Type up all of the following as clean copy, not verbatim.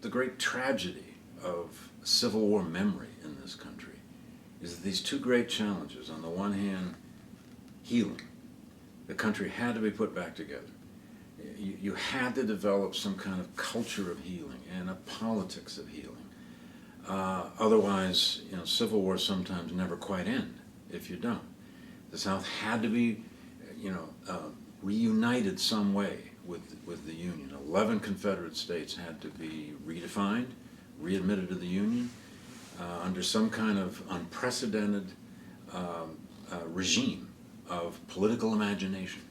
the great tragedy of Civil War memory in this country is that these two great challenges, on the one hand, healing. The country had to be put back together. You had to develop some kind of culture of healing and a politics of healing. Otherwise, civil wars sometimes never quite end if you don't. The South had to be, reunited some way with the Union. 11 Confederate states had to be redefined, readmitted to the Union, under some kind of unprecedented regime of political imagination.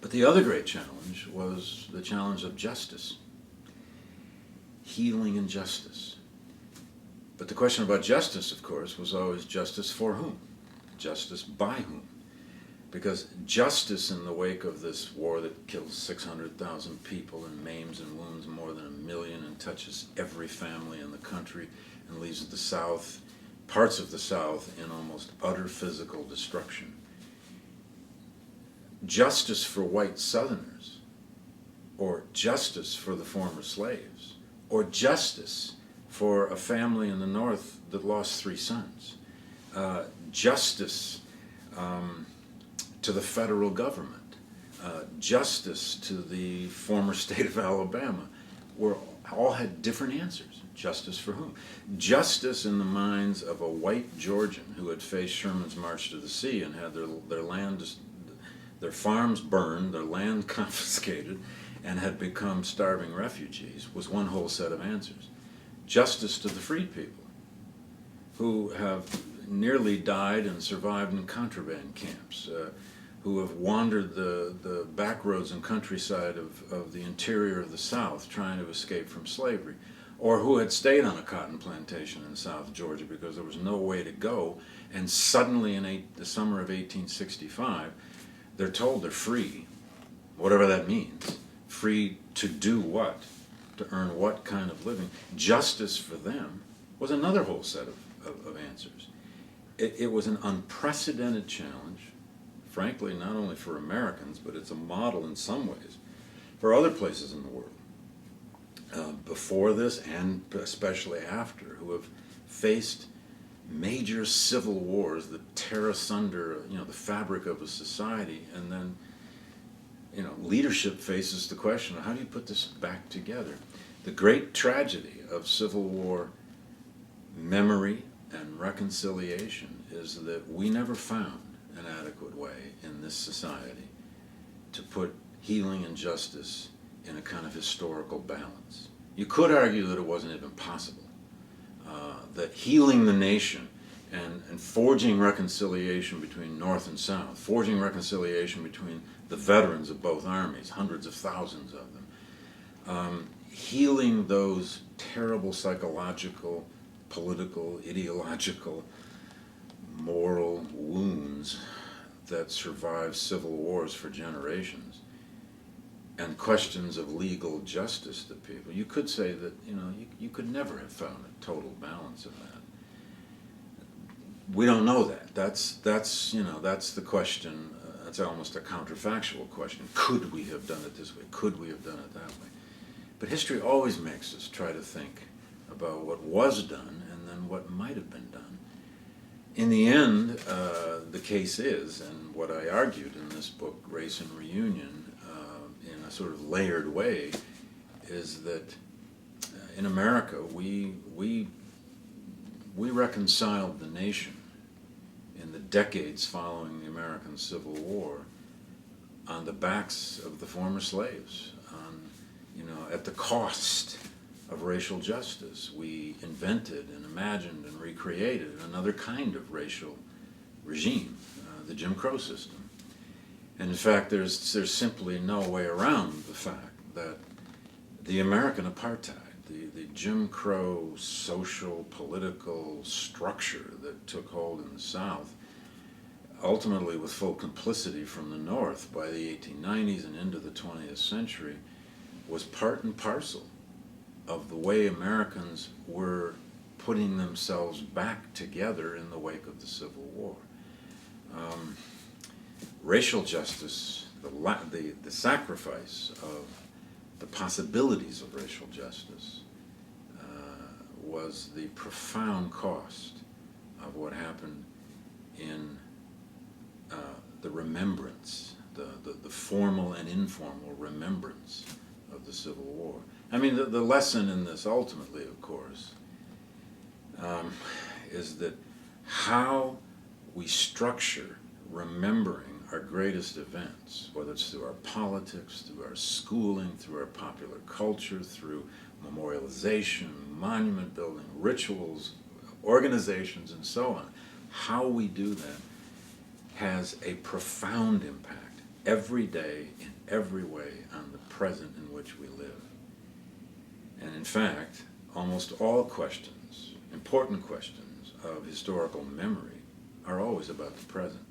But the other great challenge was the challenge of justice, healing and justice. But the question about justice, of course, was always justice for whom? Justice by whom? Because justice in the wake of this war that kills 600,000 people and maims and wounds more than 1 million and touches every family in the country and leaves the South, parts of the South, in almost utter physical destruction. Justice for white Southerners, or justice for the former slaves, or justice for a family in the North that lost 3 sons, justice to the federal government, justice to the former state of Alabama, all had different answers. Justice for whom? Justice in the minds of a white Georgian who had faced Sherman's March to the Sea and had their land, their farms burned, their land confiscated, and had become starving refugees, was one whole set of answers. Justice to the freed people who have nearly died and survived in contraband camps, who have wandered the back roads and countryside of the interior of the South trying to escape from slavery, or who had stayed on a cotton plantation in South Georgia because there was no way to go, and suddenly in the summer of 1865, they're told they're free, whatever that means. Free to do what? To earn what kind of living? Justice for them was another whole set of answers. It was an unprecedented challenge, frankly, not only for Americans, but it's a model in some ways for other places in the world, before this and especially after, who have faced major civil wars that tear asunder, the fabric of a society, and then, leadership faces the question of how do you put this back together? The great tragedy of Civil War memory and reconciliation is that we never found an adequate way in this society to put healing and justice in a kind of historical balance. You could argue that it wasn't even possible, that healing the nation and forging reconciliation between North and South, forging reconciliation between the veterans of both armies, hundreds of thousands of them, healing those terrible psychological, political, ideological, moral wounds that survived civil wars for generations, and questions of legal justice to people. You could say that, you could never have found a total balance of that. We don't know that. That's the question. That's almost a counterfactual question. Could we have done it this way? Could we have done it that way? But history always makes us try to think about what was done and then what might have been done. In the end, the case is, and what I argued in this book, Race and Reunion, in a sort of layered way, is that in America we reconciled the nation in the decades following the American Civil War on the backs of the former slaves, at the cost of racial justice. We invented and imagined and recreated another kind of racial regime, the Jim Crow system. And in fact, there's simply no way around the fact that the American apartheid, the Jim Crow social, political structure that took hold in the South, ultimately with full complicity from the North by the 1890s and into the 20th century, was part and parcel of the way Americans were putting themselves back together in the wake of the Civil War. Racial justice, the sacrifice of the possibilities of racial justice was the profound cost of what happened in the remembrance, the formal and informal remembrance of the Civil War. I mean, the lesson in this ultimately, of course, is that how we structure remembering our greatest events, whether it's through our politics, through our schooling, through our popular culture, through memorialization, monument building, rituals, organizations, and so on, how we do that has a profound impact every day in every way on the present in which we live. And in fact, almost all questions, important questions of historical memory, are always about the present.